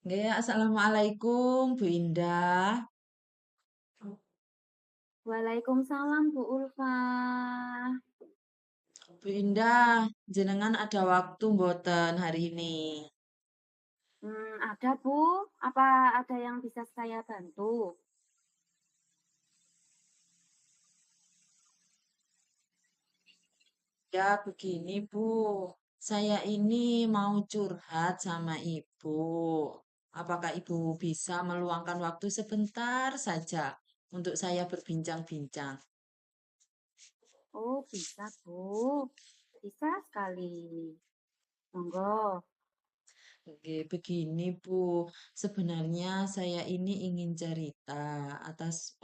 Nggih, assalamualaikum Bu Indah. Waalaikumsalam Bu Ulfa. Bu Indah, jenengan ada waktu mboten hari ini? Ada Bu, apa ada yang bisa saya bantu? Ya, begini Bu. Saya ini mau curhat sama Ibu. Apakah Ibu bisa meluangkan waktu sebentar saja untuk saya berbincang-bincang? Oh bisa Bu, bisa sekali. Monggo. Oke, begini Bu. Sebenarnya saya ini ingin cerita atas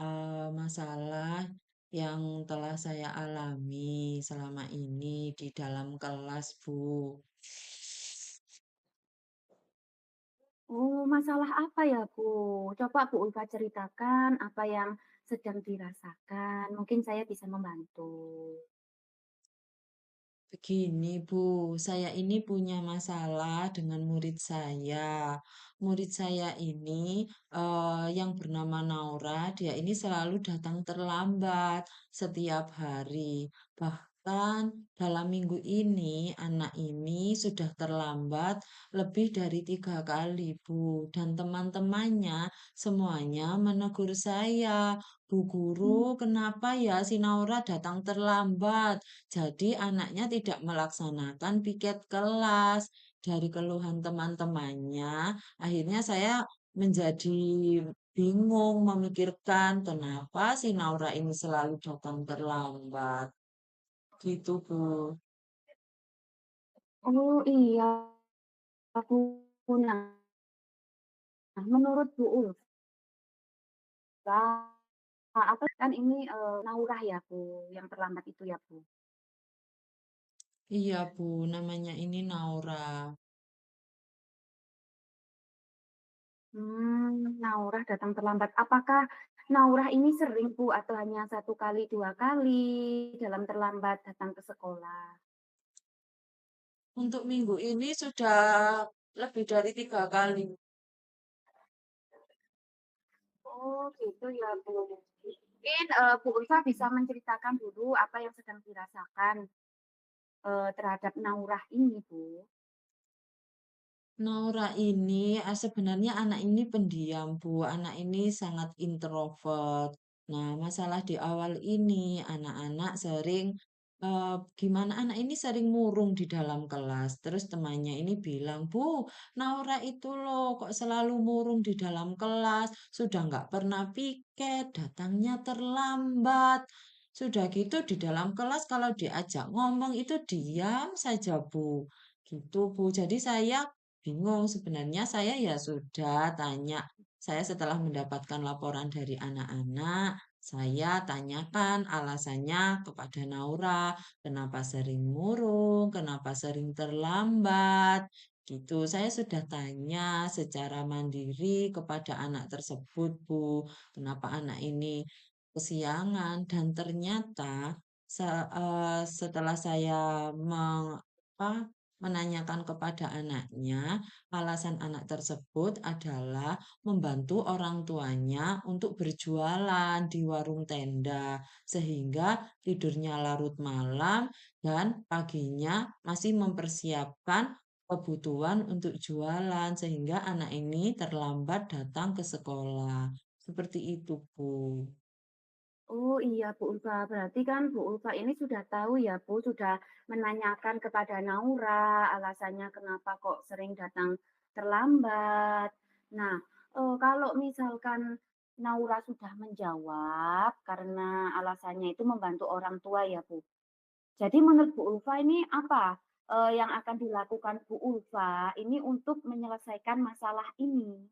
masalah yang telah saya alami selama ini di dalam kelas, Bu. Oh masalah apa ya Bu? Coba Bu Ulfa ceritakan apa yang sedang dirasakan, mungkin saya bisa membantu. Begini, Bu, saya ini punya masalah dengan murid saya. Murid saya ini yang bernama Naura, dia ini selalu datang terlambat setiap hari. Bahkan dalam minggu ini, anak ini sudah terlambat lebih dari 3 kali, Bu. Dan teman-temannya semuanya menegur saya, Bu Mmm, Guru, kenapa ya si Naura datang terlambat? Jadi anaknya tidak melaksanakan piket kelas. Dari keluhan teman-temannya, akhirnya saya menjadi bingung memikirkan kenapa si Naura ini selalu datang terlambat. Gitu, Bu. oh iya Bu. Nah menurut Bu Ulfa, apa kan ini, Naurah ya Bu, yang terlambat itu ya Bu? Iya, Bu, namanya ini Naura. Naurah datang terlambat. Apakah Naurah ini sering, Bu, atau hanya 1 kali, 2 kali dalam terlambat datang ke sekolah? Untuk minggu ini sudah lebih dari 3 kali. Oh, gitu ya, Bu. Mungkin, Bu Ulfa bisa menceritakan dulu apa yang sedang dirasakan, terhadap Naurah ini, Bu. Naura ini sebenarnya anak ini pendiam, Bu. Anak ini sangat introvert. Nah, masalah di awal ini anak-anak sering gimana anak ini sering murung di dalam kelas. Terus temannya ini bilang, Bu, Naura itu loh kok selalu murung di dalam kelas. Sudah nggak pernah piket, datangnya terlambat. Sudah gitu di dalam kelas kalau diajak ngomong itu diam saja, Bu. Gitu, Bu. Jadi saya bingung sebenarnya saya ya sudah tanya. Saya setelah mendapatkan laporan dari anak-anak, saya tanyakan alasannya kepada Naura, kenapa sering murung, kenapa sering terlambat. Gitu. Saya sudah tanya secara mandiri kepada anak tersebut, Bu, kenapa anak ini kesiangan dan ternyata setelah saya apa, menanyakan kepada anaknya, alasan anak tersebut adalah membantu orang tuanya untuk berjualan di warung tenda, sehingga tidurnya larut malam dan paginya masih mempersiapkan kebutuhan untuk jualan, sehingga anak ini terlambat datang ke sekolah. Seperti itu, Bu. Oh, iya, Bu Ulfa. Berarti kan Bu Ulfa ini sudah tahu ya, Bu, sudah menanyakan kepada Naura alasannya kenapa kok sering datang terlambat. Nah, kalau misalkan Naura sudah menjawab karena alasannya itu membantu orang tua ya, Bu. Jadi menurut Bu Ulfa ini apa, yang akan dilakukan Bu Ulfa ini untuk menyelesaikan masalah ini?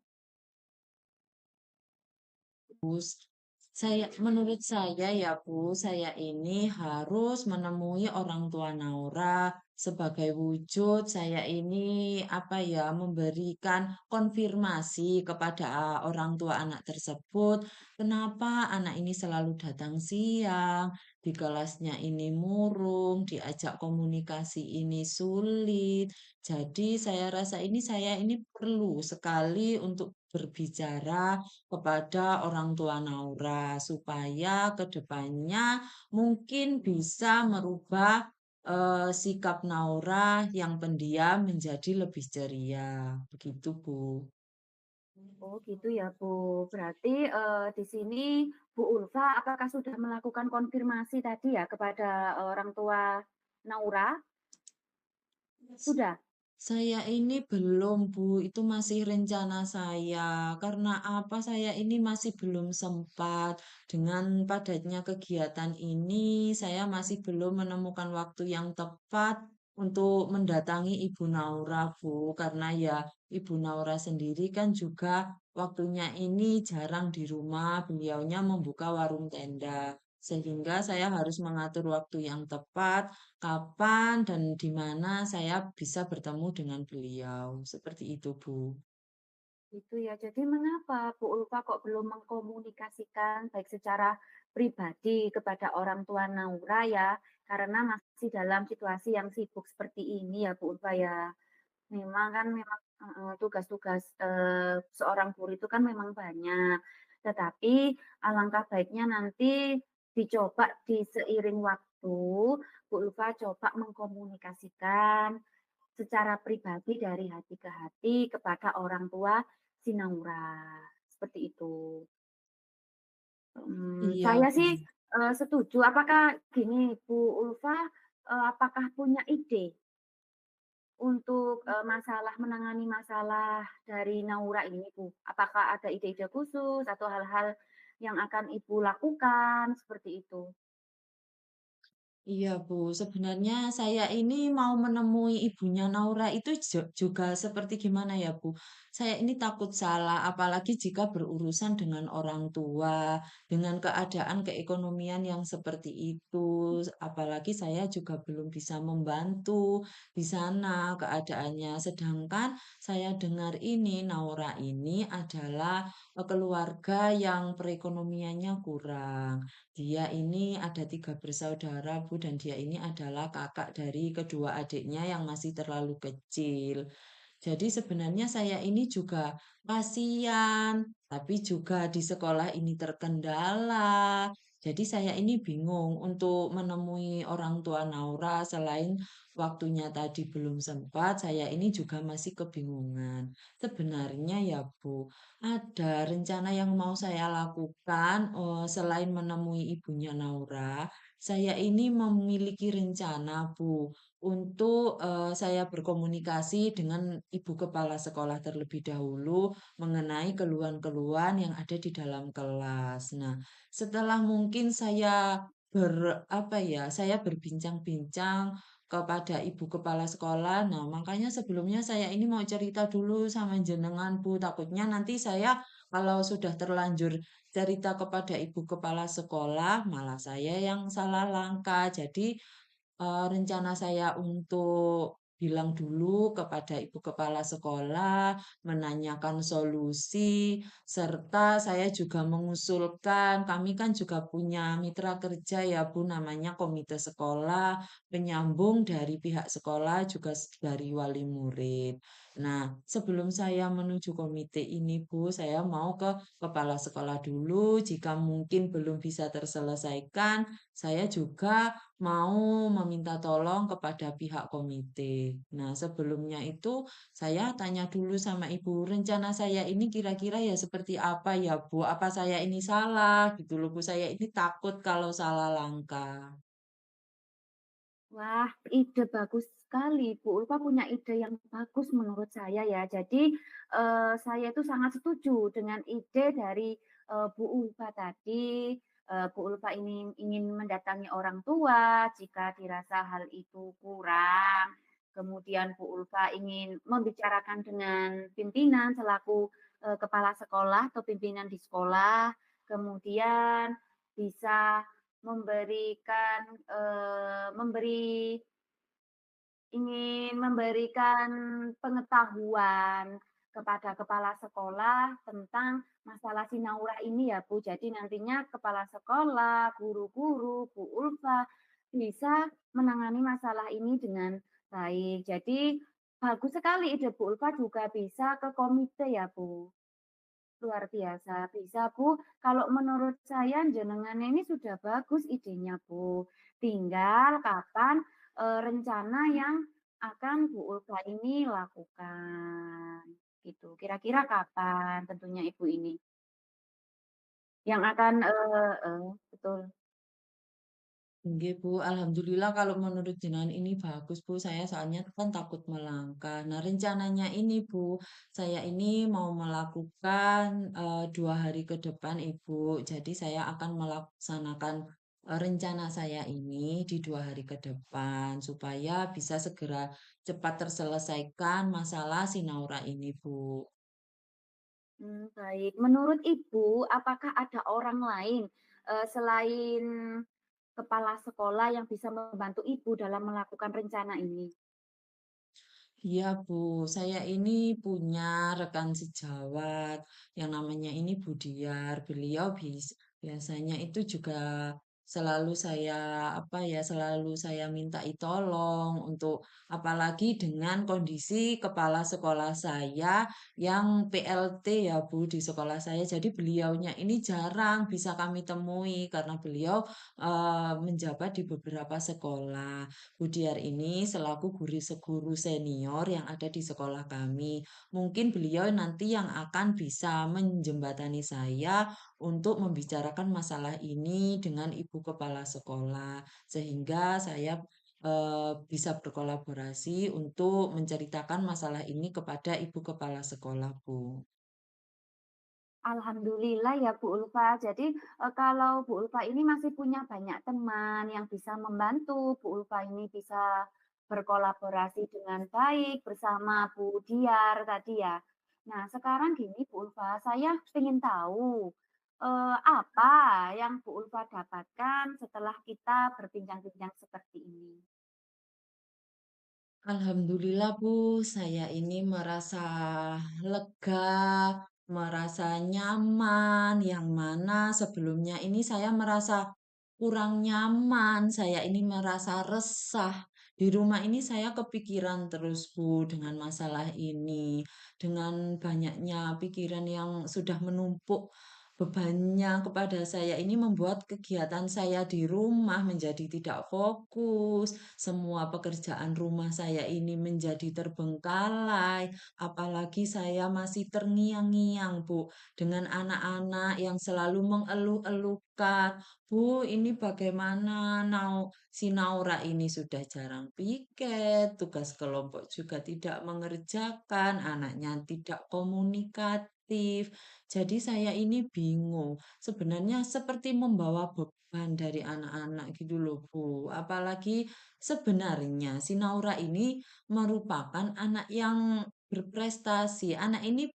Menurut saya ya Bu, saya ini harus menemui orang tua Naura sebagai wujud saya ini, apa ya, memberikan konfirmasi kepada orang tua anak tersebut, kenapa anak ini selalu datang siang, di kelasnya ini murung, diajak komunikasi ini sulit. Jadi saya ini perlu sekali untuk berbicara kepada orang tua Naura supaya ke depannya mungkin bisa merubah sikap Naura yang pendiam menjadi lebih ceria, begitu, Bu. Oh gitu ya Bu. Berarti, di sini Bu Ulfa apakah sudah melakukan konfirmasi tadi ya kepada orang tua Naura? Sudah? Saya ini belum, Bu, itu masih rencana saya. Karena apa? Saya ini masih belum sempat. Dengan padatnya kegiatan ini, saya masih belum menemukan waktu yang tepat untuk mendatangi Ibu Naura, Bu. Karena ya Ibu Naura sendiri kan juga waktunya ini jarang di rumah. Beliaunya membuka warung tenda. Sehingga saya harus mengatur waktu yang tepat kapan dan di mana saya bisa bertemu dengan beliau. Seperti itu, Bu. Gitu ya. Jadi mengapa Bu Ulfa kok belum mengkomunikasikan baik secara pribadi kepada orang tua Naura ya, karena masih dalam situasi yang sibuk seperti ini ya Bu Ulfa ya. Memang tugas-tugas, seorang guru itu kan memang banyak. Tetapi alangkah baiknya nanti dicoba di seiring waktu, Bu Ulfa coba mengkomunikasikan secara pribadi dari hati ke hati kepada orang tua si Naura, seperti itu. Iya, Saya Bu. sih, setuju. Apakah gini Bu Ulfa, apakah punya ide untuk, menangani masalah dari Naura ini, Bu? Apakah ada ide-ide khusus atau hal-hal yang akan Ibu lakukan, seperti itu? Iya, Bu. Sebenarnya saya ini mau menemui ibunya Naura itu juga seperti gimana ya, Bu? Saya ini takut salah, apalagi jika berurusan dengan orang tua, dengan keadaan keekonomian yang seperti itu. Apalagi saya juga belum bisa membantu di sana keadaannya. Sedangkan saya dengar ini, Naura ini adalah keluarga yang perekonomiannya kurang. Dia ini ada 3 bersaudara, Bu, dan dia ini adalah kakak dari kedua adiknya yang masih terlalu kecil. Jadi sebenarnya saya ini juga kasihan, tapi juga di sekolah ini terkendala. Jadi saya ini bingung untuk menemui orang tua Naura selain waktunya tadi belum sempat, saya ini juga masih kebingungan. Sebenarnya ya Bu, ada rencana yang mau saya lakukan selain menemui ibunya Naura. Saya ini memiliki rencana Bu untuk saya berkomunikasi dengan ibu kepala sekolah terlebih dahulu mengenai keluhan-keluhan yang ada di dalam kelas. Nah, setelah mungkin saya apa ya, saya berbincang-bincang kepada ibu kepala sekolah. Nah, makanya sebelumnya saya ini mau cerita dulu sama jenengan, Bu. Takutnya nanti saya kalau sudah terlanjur cerita kepada ibu kepala sekolah, malah saya yang salah langkah. Jadi rencana saya untuk bilang dulu kepada ibu kepala sekolah, menanyakan solusi, serta saya juga mengusulkan, kami kan juga punya mitra kerja ya Bu, namanya komite sekolah, penyambung dari pihak sekolah juga dari wali murid. Nah, sebelum saya menuju komite ini Bu, saya mau ke kepala sekolah dulu, jika mungkin belum bisa terselesaikan, saya juga mau meminta tolong kepada pihak komite. Nah, sebelumnya itu saya tanya dulu sama ibu, rencana saya ini kira-kira ya seperti apa ya, Bu? Apa saya ini salah gitu loh, Bu? Saya ini takut kalau salah langkah. Wah, ide bagus sekali, Bu Ulfa punya ide yang bagus menurut saya ya. Jadi, saya itu sangat setuju dengan ide dari, Bu Ulfa tadi. Bu Ulfa ini ingin mendatangi orang tua jika dirasa hal itu kurang. Kemudian Bu Ulfa ingin membicarakan dengan pimpinan selaku, kepala sekolah atau pimpinan di sekolah. Kemudian bisa memberi ingin memberikan pengetahuan kepada kepala sekolah tentang masalah Sinaura ini ya, Bu. Jadi nantinya kepala sekolah, guru-guru, Bu Ulfa bisa menangani masalah ini dengan baik. Jadi bagus sekali ide Bu Ulfa juga bisa ke komite ya, Bu. Luar biasa, bisa Bu. Kalau menurut saya jenengan ini sudah bagus idenya Bu. Tinggal kapan, rencana yang akan Bu Ulfa ini lakukan, gitu. Kira-kira kapan tentunya Ibu ini yang akan betul. Nggih, Bu, alhamdulillah kalau menurut jenengan ini bagus, Bu. Saya soalnya kan takut melangkah. Nah, rencananya ini, Bu, saya ini mau melakukan 2 hari ke depan, Ibu. Jadi saya akan melaksanakan rencana saya ini di 2 hari ke depan supaya bisa segera cepat terselesaikan masalah si Naura ini, Bu. Baik. Menurut Ibu, apakah ada orang lain, selain kepala sekolah yang bisa membantu Ibu dalam melakukan rencana ini? Iya, Bu. Saya ini punya rekan sejawat yang namanya ini Budiar. Beliau biasanya itu juga selalu saya selalu saya mintai tolong untuk apalagi dengan kondisi kepala sekolah saya yang PLT ya, Bu, di sekolah saya. Jadi beliaunya ini jarang bisa kami temui karena beliau menjabat di beberapa sekolah. Budiar ini selaku guru senior yang ada di sekolah kami. Mungkin beliau nanti yang akan bisa menjembatani saya untuk membicarakan masalah ini dengan ibu kepala sekolah, sehingga saya bisa berkolaborasi untuk menceritakan masalah ini kepada ibu kepala sekolah, Bu. Alhamdulillah ya Bu Ulfa. Jadi, kalau Bu Ulfa ini masih punya banyak teman yang bisa membantu Bu Ulfa ini bisa berkolaborasi dengan baik bersama Bu Diar tadi ya. Nah, sekarang gini Bu Ulfa, saya ingin tahu, apa yang Bu Ulfa dapatkan setelah kita berbincang-bincang seperti ini? Alhamdulillah Bu, saya ini merasa lega, merasa nyaman, yang mana sebelumnya ini saya merasa kurang nyaman, saya ini merasa resah. Di rumah ini saya kepikiran terus Bu dengan masalah ini, dengan banyaknya pikiran yang sudah menumpuk. Bebannya kepada saya ini membuat kegiatan saya di rumah menjadi tidak fokus, semua pekerjaan rumah saya ini menjadi terbengkalai, apalagi saya masih terngiang-ngiang, Bu, dengan anak-anak yang selalu mengeluh-elukan, "Bu, ini bagaimana si Naura ini sudah jarang piket, tugas kelompok juga tidak mengerjakan, anaknya tidak komunikatif." Jadi saya ini bingung, sebenarnya seperti membawa beban dari anak-anak gitu loh, Bu. Apalagi sebenarnya si Naura ini merupakan anak yang berprestasi. Anak ini,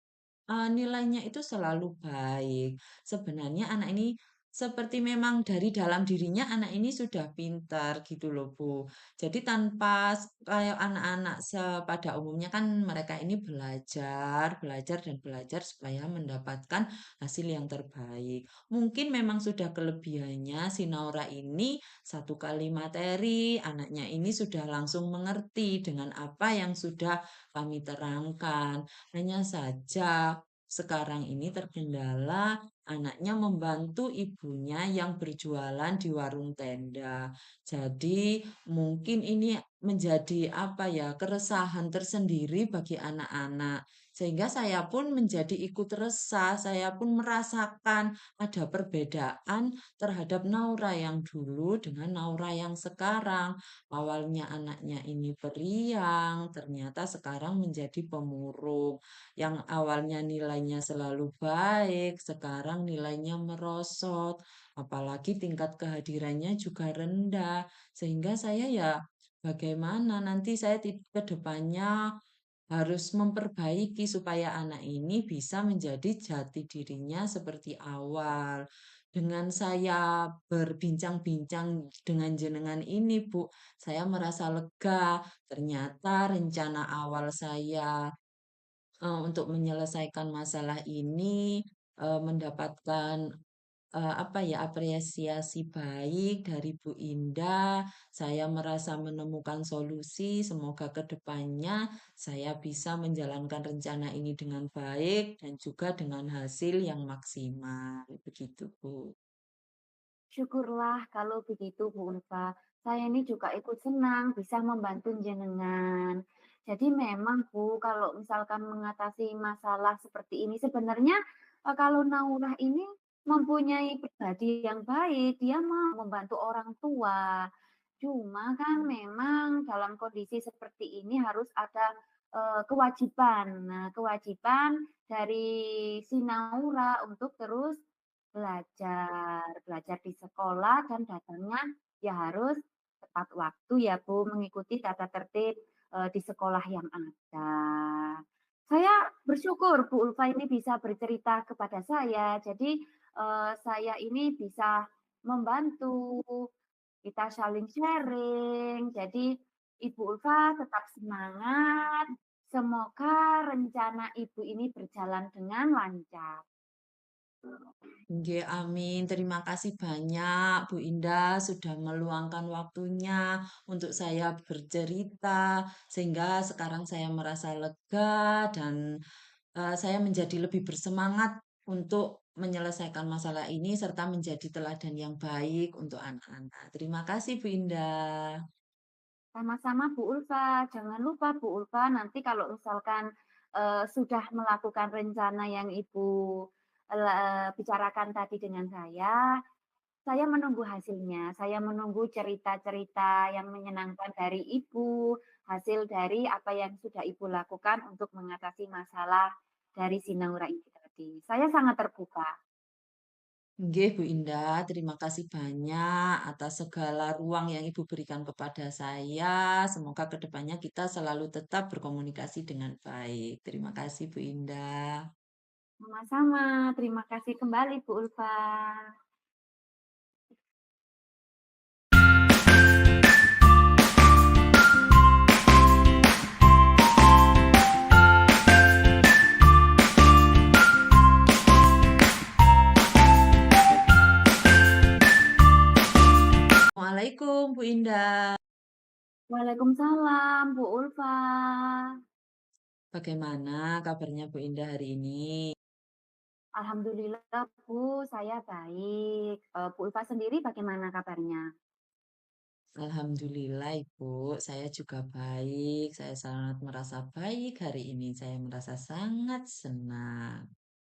nilainya itu selalu baik. Sebenarnya anak ini seperti memang dari dalam dirinya anak ini sudah pintar gitu loh, Bu. Jadi tanpa kayak anak-anak pada umumnya kan mereka ini belajar, belajar dan belajar supaya mendapatkan hasil yang terbaik. Mungkin memang sudah kelebihannya si Naura ini satu kali materi, anaknya ini sudah langsung mengerti dengan apa yang sudah kami terangkan. Hanya saja sekarang ini terkendala anaknya membantu ibunya yang berjualan di warung tenda. Jadi mungkin ini menjadi apa ya, keresahan tersendiri bagi anak-anak. Sehingga saya pun menjadi ikut resah, saya pun merasakan ada perbedaan terhadap Naura yang dulu dengan Naura yang sekarang. Awalnya anaknya ini periang, ternyata sekarang menjadi pemurung. Yang awalnya nilainya selalu baik, sekarang nilainya merosot. Apalagi tingkat kehadirannya juga rendah. Sehingga saya ya bagaimana nanti saya ke depannya harus memperbaiki supaya anak ini bisa menjadi jati dirinya seperti awal. dengan saya berbincang-bincang dengan jenengan ini, Bu, saya merasa lega. Ternyata rencana awal saya, untuk menyelesaikan masalah ini, mendapatkan apa ya, apresiasi baik dari Bu Indah. Saya merasa menemukan solusi, semoga ke depannya saya bisa menjalankan rencana ini dengan baik dan juga dengan hasil yang maksimal, begitu, Bu. Syukurlah kalau begitu Bu Ulfa. Saya ini juga ikut senang bisa membantu jenengan. Jadi memang Bu, kalau misalkan mengatasi masalah seperti ini sebenarnya, kalau Naurah ini mempunyai pribadi yang baik, dia mau membantu orang tua. Cuma kan memang dalam kondisi seperti ini harus ada, kewajiban. Nah, kewajiban dari si Naura untuk terus belajar di sekolah dan datangnya ya harus tepat waktu ya Bu, mengikuti tata tertib, di sekolah yang ada. Saya bersyukur Bu Ulfa ini bisa bercerita kepada saya, jadi, saya ini bisa membantu, kita saling sharing, jadi Ibu Ulfa tetap semangat, semoga rencana Ibu ini berjalan dengan lancar. Nggih, amin. Terima kasih banyak Bu Indah sudah meluangkan waktunya untuk saya bercerita, sehingga sekarang saya merasa lega dan saya menjadi lebih bersemangat untuk menyelesaikan masalah ini serta menjadi teladan yang baik untuk anak-anak. Terima kasih Bu Indah. Sama-sama Bu Ulfa, jangan lupa Bu Ulfa nanti kalau misalkan, sudah melakukan rencana yang Ibu, bicarakan tadi dengan saya menunggu hasilnya, saya menunggu cerita-cerita yang menyenangkan dari Ibu, hasil dari apa yang sudah Ibu lakukan untuk mengatasi masalah dari si Naura ini tadi. Saya sangat terbuka. Nggih, Bu Indah, terima kasih banyak atas segala ruang yang Ibu berikan kepada saya. Semoga kedepannya kita selalu tetap berkomunikasi dengan baik. Terima kasih, Bu Indah. Sama-sama, terima kasih kembali Bu Ulfa. Waalaikumsalam, Bu Indah. Waalaikumsalam Bu Ulfa. Bagaimana kabarnya Bu Indah hari ini? Alhamdulillah Bu, saya baik. Bu Ulfa sendiri bagaimana kabarnya? Alhamdulillah, Ibu. Saya juga baik. Saya sangat merasa baik hari ini. Saya merasa sangat senang.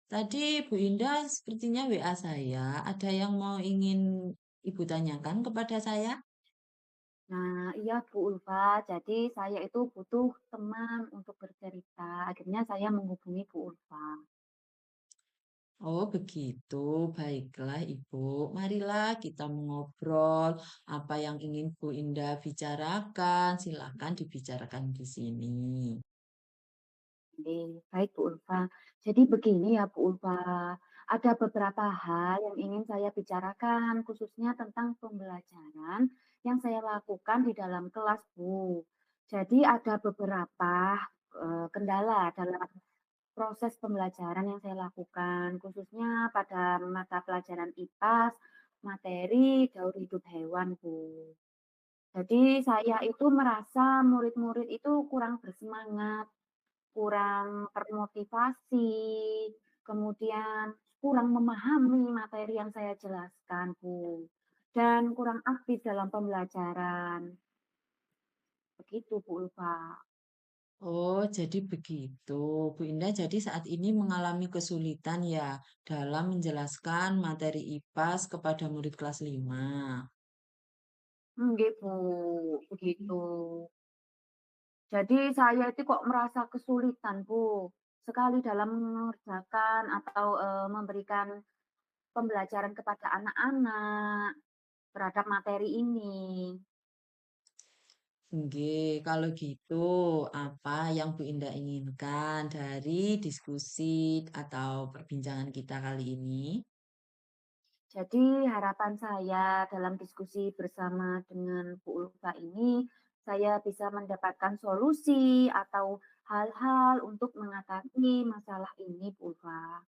Tadi Bu Indah sepertinya WA saya. Ada yang mau ingin Ibu tanyakan kepada saya? Nah, iya Bu Ulfa, jadi saya itu butuh teman untuk bercerita. Akhirnya saya menghubungi Bu Ulfa. Oh, begitu. Baiklah, Ibu. Marilah kita mengobrol. Apa yang ingin Bu Indah bicarakan, silakan dibicarakan di sini. Oke, baik Bu Ulfa. Jadi begini ya Bu Ulfa, ada beberapa hal yang ingin saya bicarakan, khususnya tentang pembelajaran yang saya lakukan di dalam kelas Bu. Jadi ada beberapa kendala dalam proses pembelajaran yang saya lakukan, khususnya pada mata pelajaran IPAS, materi daur hidup hewan, Bu. Jadi saya itu merasa murid-murid itu kurang bersemangat, kurang termotivasi, kemudian kurang memahami materi yang saya jelaskan, Bu, dan kurang aktif dalam pembelajaran. Begitu, Bu Ulfa. Oh, jadi begitu. Bu Indah jadi saat ini mengalami kesulitan ya dalam menjelaskan materi IPAS kepada murid kelas 5. Nggih, Bu, begitu. Jadi saya itu kok merasa kesulitan, Bu, sekali dalam mengerjakan atau, memberikan pembelajaran kepada anak-anak terhadap materi ini. Nggih, kalau gitu apa yang Bu Indah inginkan dari diskusi atau perbincangan kita kali ini? Jadi harapan saya dalam diskusi bersama dengan Bu Ulfa ini, saya bisa mendapatkan solusi atau hal-hal untuk mengatasi masalah ini, Bu Ulfa.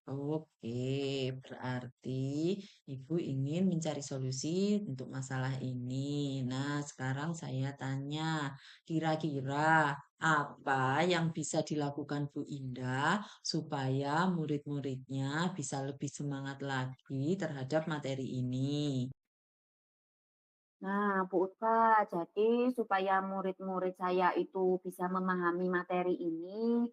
Oke, berarti Ibu ingin mencari solusi untuk masalah ini. Nah, sekarang saya tanya, kira-kira apa yang bisa dilakukan Bu Indah supaya murid-muridnya bisa lebih semangat lagi terhadap materi ini? Nah, Bu Ulfa, jadi supaya murid-murid saya itu bisa memahami materi ini,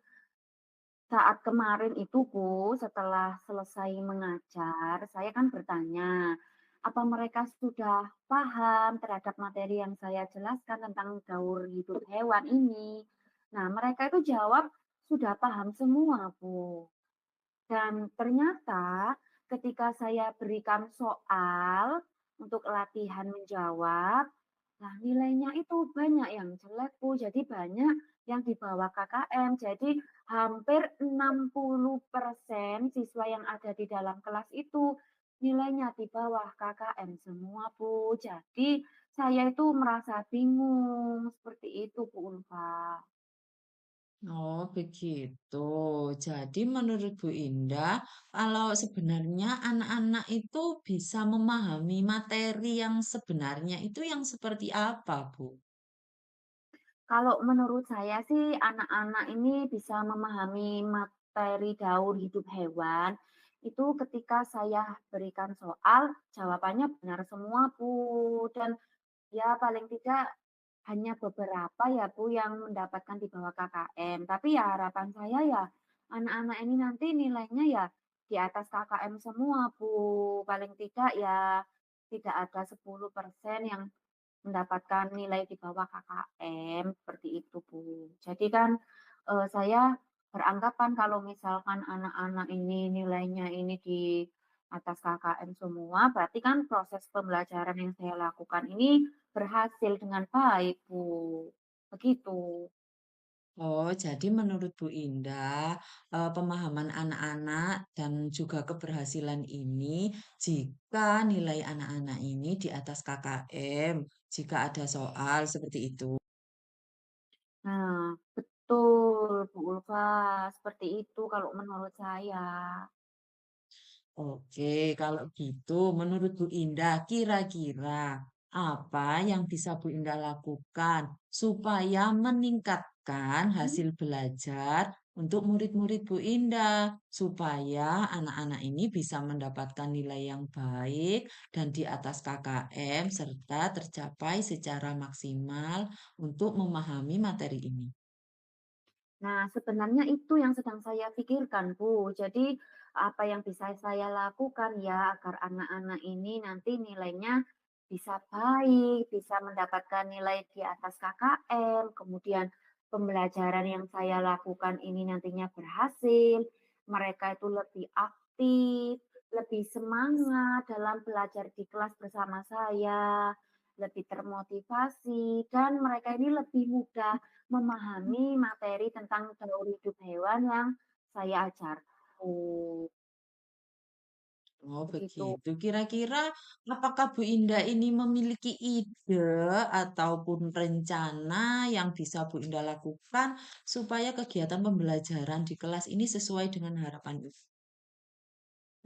saat kemarin itu Bu, setelah selesai mengajar, saya kan bertanya, apa mereka sudah paham terhadap materi yang saya jelaskan tentang daur hidup hewan ini? Nah, mereka itu jawab sudah paham semua, Bu. Dan ternyata ketika saya berikan soal untuk latihan menjawab, nah nilainya itu banyak yang jelek, Bu. Jadi banyak yang di bawah KKM. Jadi hampir 60% siswa yang ada di dalam kelas itu nilainya di bawah KKM semua, Bu. Jadi saya itu merasa bingung, seperti itu, Bu Ulfa. Oh, begitu. Jadi menurut Bu Indah, kalau sebenarnya anak-anak itu bisa memahami materi yang sebenarnya itu yang seperti apa, Bu? Kalau menurut saya sih anak-anak ini bisa memahami materi daur hidup hewan, itu ketika saya berikan soal, jawabannya benar semua, Bu. Dan ya paling tidak hanya beberapa ya, Bu, yang mendapatkan di bawah KKM. Tapi ya harapan saya ya anak-anak ini nanti nilainya ya di atas KKM semua, Bu. Paling tidak ya tidak ada 10% yang mendapatkan nilai di bawah KKM, seperti itu, Bu. Jadi kan, saya beranggapan kalau misalkan anak-anak ini nilainya ini di atas KKM semua, berarti kan proses pembelajaran yang saya lakukan ini berhasil dengan baik, Bu. Begitu. Oh, jadi menurut Bu Indah, pemahaman anak-anak dan juga keberhasilan ini jika nilai anak-anak ini di atas KKM, jika ada soal seperti itu. Nah, betul, Bu Ulfa, seperti itu kalau menurut saya. Oke, kalau gitu menurut Bu Indah, kira-kira apa yang bisa Bu Indah lakukan supaya meningkatkan Mhm. hasil belajar untuk murid-murid Bu Indah, supaya anak-anak ini bisa mendapatkan nilai yang baik dan di atas KKM serta tercapai secara maksimal untuk memahami materi ini. Nah, sebenarnya itu yang sedang saya pikirkan, Bu. Jadi, apa yang bisa saya lakukan ya agar anak-anak ini nanti nilainya bisa baik, bisa mendapatkan nilai di atas KKM, kemudian pembelajaran yang saya lakukan ini nantinya berhasil, mereka itu lebih aktif, lebih semangat dalam belajar di kelas bersama saya, lebih termotivasi, dan mereka ini lebih mudah memahami materi tentang daur hidup hewan yang saya ajarkan, Oh, begitu. begitu. Kira-kira apakah Bu Indah ini memiliki ide ataupun rencana yang bisa Bu Indah lakukan supaya kegiatan pembelajaran di kelas ini sesuai dengan harapan Ibu?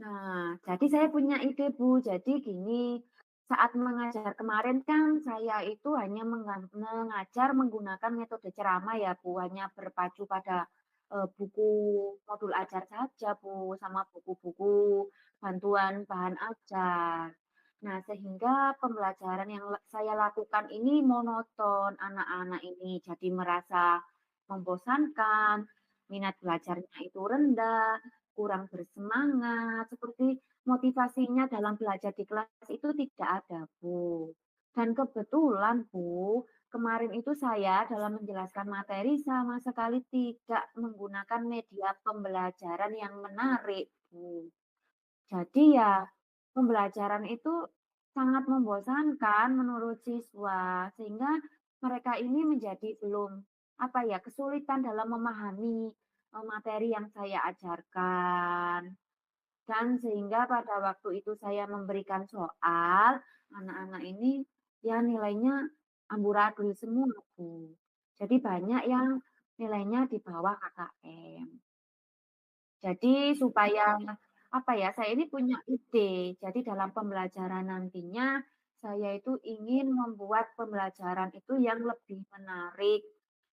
Nah, jadi saya punya ide, Bu. Jadi gini, saat mengajar kemarin kan saya itu hanya mengajar menggunakan metode ceramah ya, Bu, hanya berpacu pada, buku modul ajar saja, Bu, sama buku-buku bantuan bahan ajar. Nah, sehingga pembelajaran yang saya lakukan ini monoton, anak-anak ini jadi merasa membosankan, minat belajarnya itu rendah, kurang bersemangat, seperti motivasinya dalam belajar di kelas itu tidak ada, Bu. Dan kebetulan, Bu, kemarin itu saya dalam menjelaskan materi sama sekali tidak menggunakan media pembelajaran yang menarik, Bu. Jadi ya, pembelajaran itu sangat membosankan menurut siswa, sehingga mereka ini menjadi belum, apa ya, kesulitan dalam memahami, materi yang saya ajarkan. dan sehingga pada waktu itu saya memberikan soal, anak-anak ini ya nilainya amburadul semua, Bu. Jadi banyak yang nilainya di bawah KKM. Jadi supaya, apa ya, saya ini punya ide. Jadi dalam pembelajaran nantinya, saya itu ingin membuat pembelajaran itu yang lebih menarik,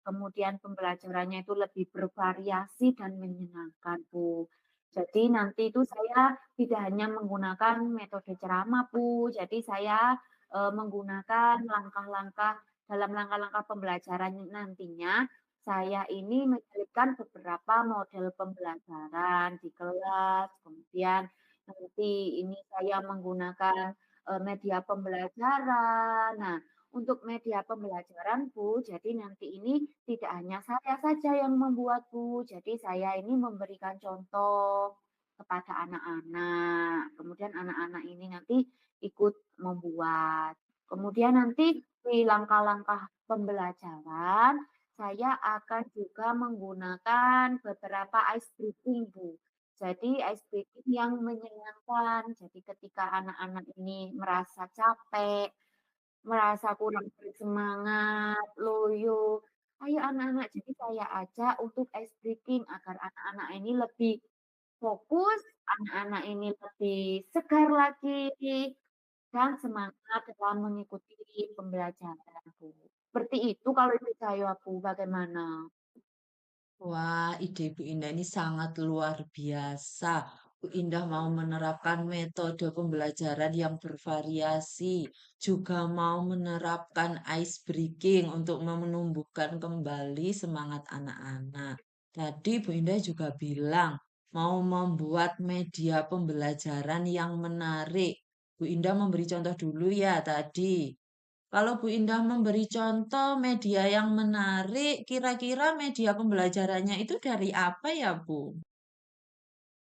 kemudian pembelajarannya itu lebih bervariasi dan menyenangkan, Bu. Jadi nanti itu saya tidak hanya menggunakan metode ceramah, Bu. Jadi saya, menggunakan dalam langkah-langkah pembelajaran nantinya, saya ini menyelipkan beberapa model pembelajaran di kelas, kemudian nanti ini saya menggunakan, media pembelajaran. Nah, untuk media pembelajaran, Bu, jadi nanti ini tidak hanya saya saja yang membuat, Bu, jadi saya ini memberikan contoh kepada anak-anak, kemudian anak-anak ini nanti ikut membuat. Kemudian nanti di langkah-langkah pembelajaran saya akan juga menggunakan beberapa ice breaking, Bu. Jadi ice breaking yang menyenangkan. Jadi ketika anak-anak ini merasa capek, merasa kurang bersemangat, loyo, ayo anak-anak, jadi saya ajak untuk ice breaking agar anak-anak ini lebih fokus, anak-anak ini lebih segar lagi, dan semangat dalam mengikuti pembelajaran, Bu. Seperti itu kalau ide saya, Bu, bagaimana? Wah, ide Bu Indah ini sangat luar biasa. Bu Indah mau menerapkan metode pembelajaran yang bervariasi, juga mau menerapkan ice breaking untuk menumbuhkan kembali semangat anak-anak. Tadi Bu Indah juga bilang mau membuat media pembelajaran yang menarik. Bu Indah memberi contoh dulu ya tadi. Kalau Bu Indah memberi contoh media yang menarik, kira-kira media pembelajarannya itu dari apa ya, Bu?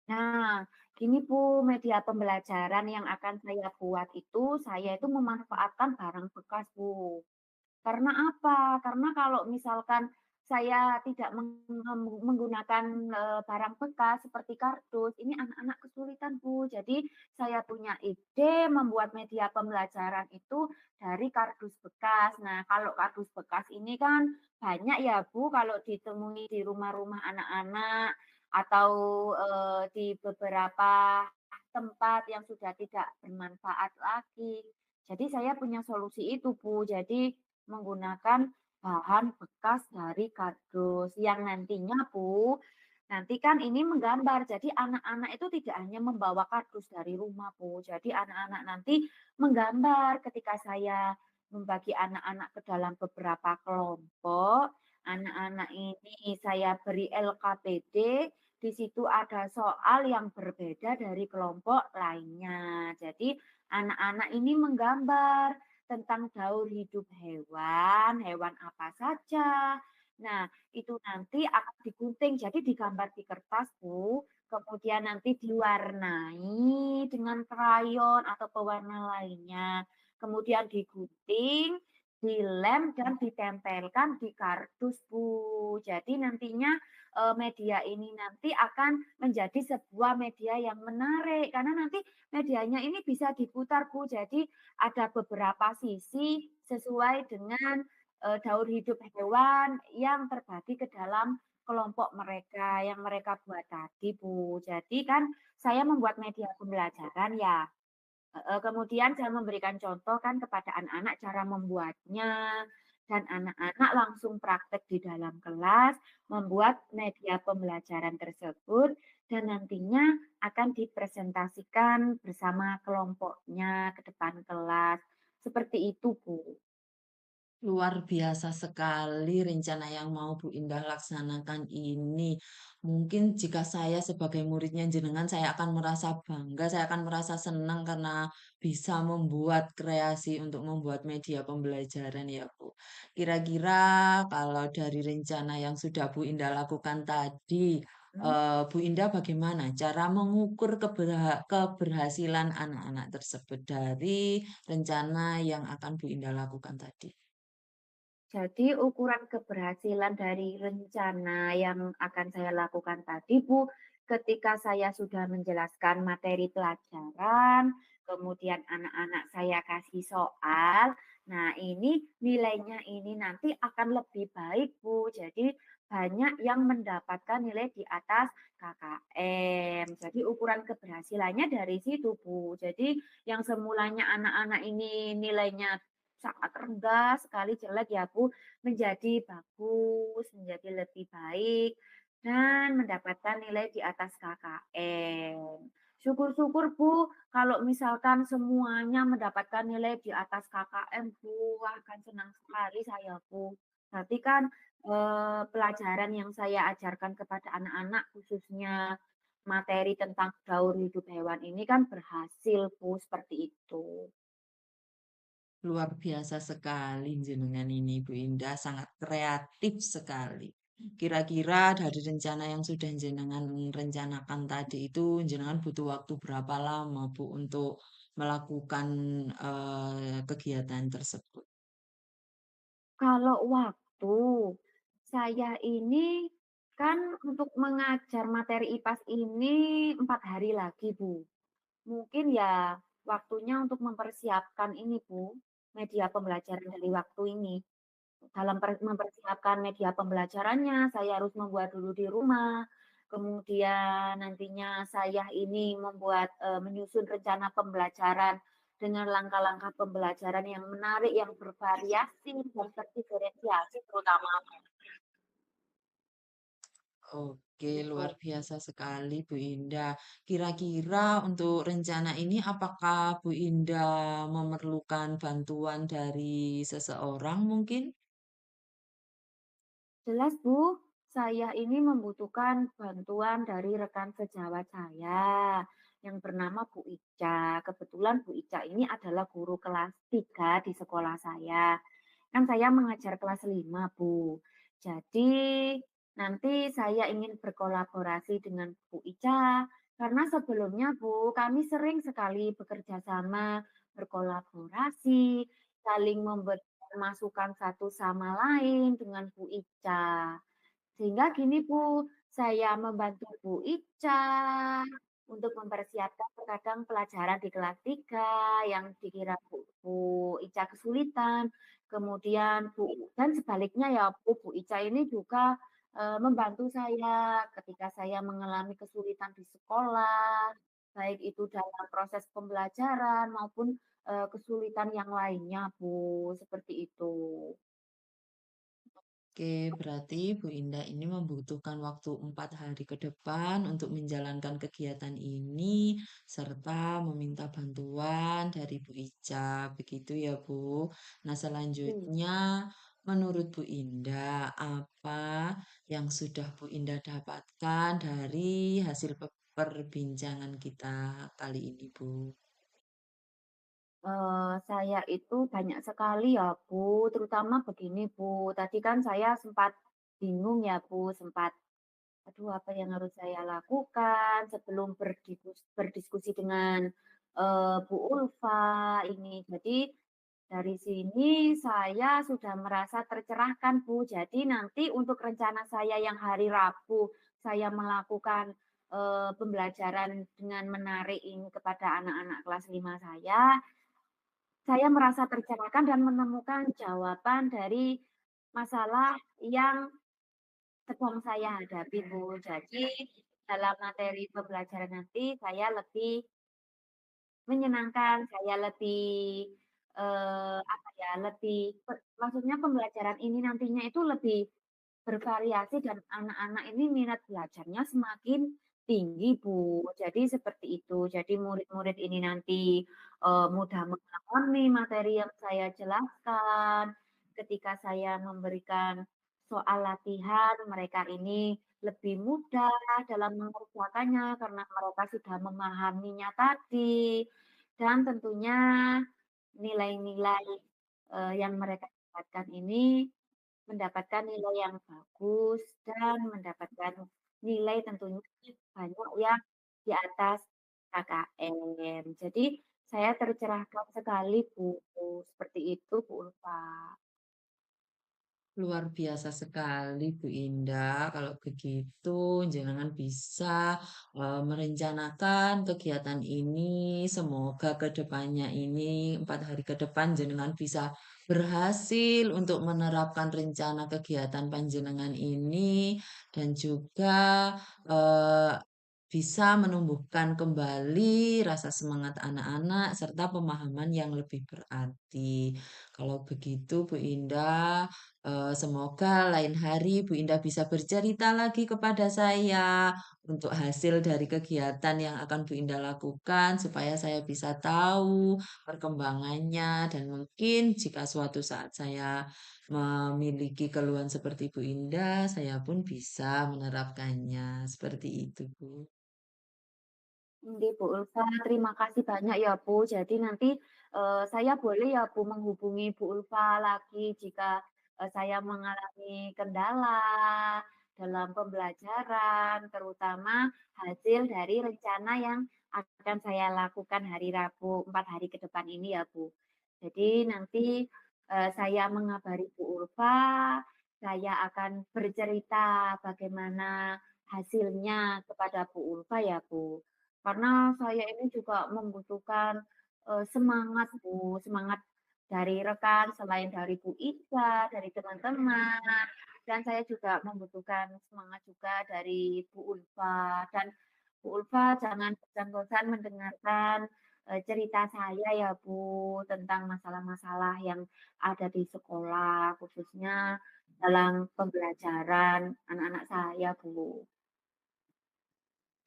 Nah, gini Bu, media pembelajaran yang akan saya buat itu, saya itu memanfaatkan barang bekas, Bu. Karena apa? Karena kalau misalkan saya tidak menggunakan, barang bekas seperti kardus, ini anak-anak kesulitan, Bu. Jadi saya punya ide membuat media pembelajaran itu dari kardus bekas. Nah, kalau kardus bekas ini kan banyak ya, Bu, kalau ditemui di rumah-rumah anak-anak atau, di beberapa tempat yang sudah tidak bermanfaat lagi. Jadi saya punya solusi itu, Bu. Jadi menggunakan bahan bekas dari kardus yang nantinya, Bu, nanti kan ini menggambar. Jadi anak-anak itu tidak hanya membawa kardus dari rumah, Bu. Jadi anak-anak nanti menggambar ketika saya membagi anak-anak ke dalam beberapa kelompok. Anak-anak ini saya beri LKPD, di situ ada soal yang berbeda dari kelompok lainnya. Jadi anak-anak ini menggambar tentang daur hidup hewan, hewan apa saja. Nah, itu nanti akan digunting, jadi digambar di kertas, Bu, kemudian nanti diwarnai dengan krayon atau pewarna lainnya, kemudian digunting, dilem, dan ditempelkan di kardus, Bu. Jadi nantinya, media ini nanti akan menjadi sebuah media yang menarik, karena nanti medianya ini bisa diputar, Bu. Jadi ada beberapa sisi sesuai dengan, daur hidup hewan yang terbagi ke dalam kelompok mereka yang mereka buat tadi, Bu. Jadi kan saya membuat media pembelajaran ya, heeh, kemudian saya memberikan contoh kan kepada anak-anak cara membuatnya, dan anak-anak langsung praktek di dalam kelas membuat media pembelajaran tersebut dan nantinya akan dipresentasikan bersama kelompoknya ke depan kelas. Seperti itu, Bu. Luar biasa sekali rencana yang mau Bu Indah laksanakan ini. Mungkin jika saya sebagai muridnya jenengan, saya akan merasa bangga, saya akan merasa senang karena bisa membuat kreasi untuk membuat media pembelajaran ya, Bu. Kira-kira kalau dari rencana yang sudah Bu Indah lakukan tadi, Mhm. Bu Indah bagaimana cara mengukur keberhasilan anak-anak tersebut dari rencana yang akan Bu Indah lakukan tadi? Jadi ukuran keberhasilan dari rencana yang akan saya lakukan tadi, Bu, ketika saya sudah menjelaskan materi pelajaran, kemudian anak-anak saya kasih soal, nah ini nilainya ini nanti akan lebih baik, Bu. Jadi banyak yang mendapatkan nilai di atas KKM. Jadi ukuran keberhasilannya dari situ, Bu. Jadi yang semulanya anak-anak ini nilainya sangat rendah sekali, jelek ya, Bu, menjadi bagus, menjadi lebih baik, dan mendapatkan nilai di atas KKM. Syukur-syukur, Bu, kalau misalkan semuanya mendapatkan nilai di atas KKM, Bu, wah akan senang sekali saya, Bu. Berarti kan, pelajaran yang saya ajarkan kepada anak-anak, khususnya materi tentang daur hidup hewan ini kan berhasil, Bu, seperti itu. Luar biasa sekali jenengan ini, Bu Indah, sangat kreatif sekali. Kira-kira dari rencana yang sudah jenengan rencanakan tadi itu, jenengan butuh waktu berapa lama, Bu, untuk melakukan kegiatan tersebut? Kalau waktu, saya ini kan untuk mengajar materi IPAS ini 4 hari lagi, Bu. Mungkin ya waktunya untuk mempersiapkan ini, Bu, media pembelajaran dari waktu ini. Dalam mempersiapkan media pembelajarannya, saya harus membuat dulu di rumah, kemudian nantinya saya ini membuat, menyusun rencana pembelajaran dengan langkah-langkah pembelajaran yang menarik, yang bervariasi dan terdiferensiasi terutama, Oke, luar gitu. biasa sekali, Bu Indah. Kira-kira untuk rencana ini, apakah Bu Indah memerlukan bantuan dari seseorang mungkin? Jelas, Bu, saya ini membutuhkan bantuan dari rekan sejawat saya yang bernama Bu Ica. Kebetulan Bu Ica ini adalah guru kelas 3 di sekolah saya. Kan saya mengajar kelas 5, Bu. Jadi nanti saya ingin berkolaborasi dengan Bu Ica karena sebelumnya, Bu, kami sering sekali bekerja sama, berkolaborasi, saling memberikan masukan satu sama lain dengan Bu Ica. Sehingga gini, Bu, saya membantu Bu Ica untuk mempersiapkan terkadang pelajaran di kelas 3 yang dikira Bu Ica kesulitan, kemudian dan sebaliknya ya Bu Ica ini juga, membantu saya ketika saya mengalami kesulitan di sekolah, baik itu dalam proses pembelajaran maupun, kesulitan yang lainnya, Bu, seperti itu. Oke, berarti Bu Indah ini membutuhkan waktu 4 hari ke depan untuk menjalankan kegiatan ini, serta meminta bantuan dari Bu Ica. Begitu ya, Bu. Nah, Iya. selanjutnya, menurut Bu Indah, apa yang sudah Bu Indah dapatkan dari hasil perbincangan kita kali ini, Bu? Saya itu banyak sekali ya, Bu, terutama begini, Bu, tadi kan saya sempat bingung ya, Bu, sempat, "Aduh, apa yang harus saya lakukan?" Sebelum berdiskusi dengan, Bu Ulfa ini. Jadi dari sini saya sudah merasa tercerahkan, Bu. Jadi nanti untuk rencana saya yang hari Rabu, saya melakukan, pembelajaran dengan menarik ini kepada anak-anak kelas 5 saya merasa tercerahkan dan menemukan jawaban dari masalah yang sedang saya hadapi, Bu. Jadi dalam materi pembelajaran nanti saya lebih menyenangkan, saya lebih, apa ya, lebih maksudnya pembelajaran ini nantinya itu lebih bervariasi dan anak-anak ini minat belajarnya semakin tinggi, Bu. Jadi seperti itu. Jadi murid-murid ini nanti, mudah memahami materi yang saya jelaskan. Ketika saya memberikan soal latihan, mereka ini lebih mudah dalam mengerjakannya karena mereka sudah memahaminya tadi. Dan tentunya nilai-nilai, yang mereka dapatkan ini mendapatkan nilai yang bagus dan mendapatkan nilai tentunya banyak yang di atas KKM. Jadi saya tercerahkan sekali, Bu, seperti itu, Bu Ulfa. Luar biasa sekali Bu Indah, kalau begitu jenengan bisa merencanakan kegiatan ini. Semoga ke depannya ini 4 hari ke depan jenengan bisa berhasil untuk menerapkan rencana kegiatan panjenengan ini dan juga eh, bisa menumbuhkan kembali rasa semangat anak-anak serta pemahaman yang lebih berarti. Kalau begitu Bu Indah, semoga lain hari Bu Indah bisa bercerita lagi kepada saya untuk hasil dari kegiatan yang akan Bu Indah lakukan supaya saya bisa tahu perkembangannya dan mungkin jika suatu saat saya memiliki keluhan seperti Bu Indah, saya pun bisa menerapkannya. Seperti itu, Bu. Nggih, Bu Ulfa, terima kasih banyak ya, Bu. Jadi nanti, saya boleh ya, Bu, menghubungi Bu Ulfa lagi jika, saya mengalami kendala dalam pembelajaran, terutama hasil dari rencana yang akan saya lakukan hari Rabu, 4 hari ke depan ini ya, Bu. Jadi nanti, saya mengabari Bu Ulfa, saya akan bercerita bagaimana hasilnya kepada Bu Ulfa ya, Bu. Karena saya ini juga membutuhkan, semangat Bu, semangat dari rekan selain dari Bu Ica, dari teman-teman, dan saya juga membutuhkan semangat juga dari Bu Ulfa. Dan Bu Ulfa jangan bosan-bosan mendengarkan, cerita saya ya Bu, tentang masalah-masalah yang ada di sekolah, khususnya dalam pembelajaran anak-anak saya Bu.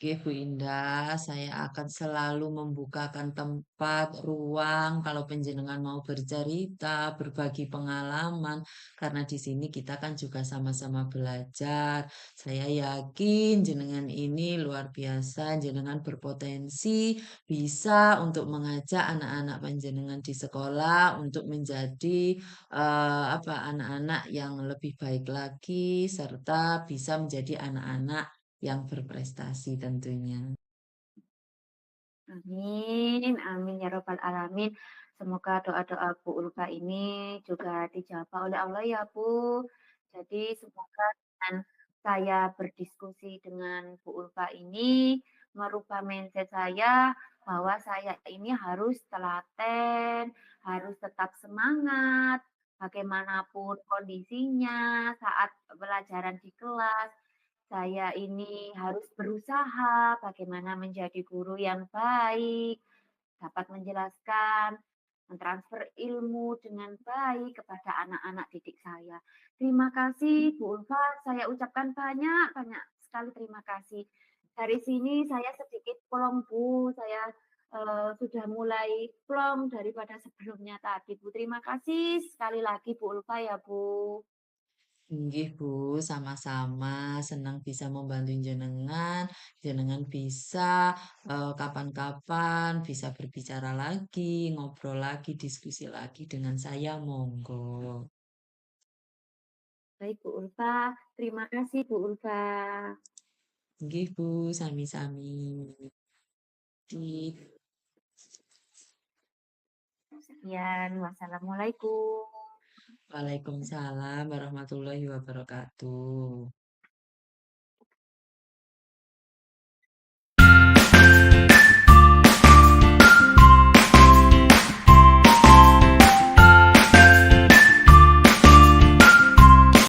Oke, Bu Indah, saya akan selalu membukakan tempat, ruang, kalau penjenengan mau bercerita, berbagi pengalaman, karena di sini kita kan juga sama-sama belajar. Saya yakin jenengan ini luar biasa, jenengan berpotensi bisa untuk mengajak anak-anak panjenengan di sekolah untuk menjadi anak-anak yang lebih baik lagi, serta bisa menjadi anak-anak yang berprestasi tentunya. Amin, amin ya robbal alamin. Semoga doa-doa Bu Ulfa ini juga dijawab oleh Allah ya Bu. Jadi semoga dengan saya berdiskusi dengan Bu Ulfa ini merubah mindset saya bahwa saya ini harus telaten, harus tetap semangat, bagaimanapun kondisinya saat pelajaran di kelas. Saya ini harus berusaha bagaimana menjadi guru yang baik, dapat menjelaskan, mentransfer ilmu dengan baik kepada anak-anak didik saya. Terima kasih Bu Ulfa, saya ucapkan banyak-banyak sekali terima kasih. Dari sini saya sedikit plong Bu, saya sudah mulai plong daripada sebelumnya tadi Bu. Terima kasih sekali lagi Bu Ulfa ya Bu. Inggih Bu, sama-sama senang bisa membantu jenengan. Jenengan bisa kapan-kapan bisa berbicara lagi, ngobrol lagi, diskusi lagi dengan saya, monggo. Baik Bu Ulfa, terima kasih Bu Ulfa. Inggih Bu, sami-sami. Di Sekian, wassalamualaikum. Waalaikumsalam warahmatullahi wabarakatuh.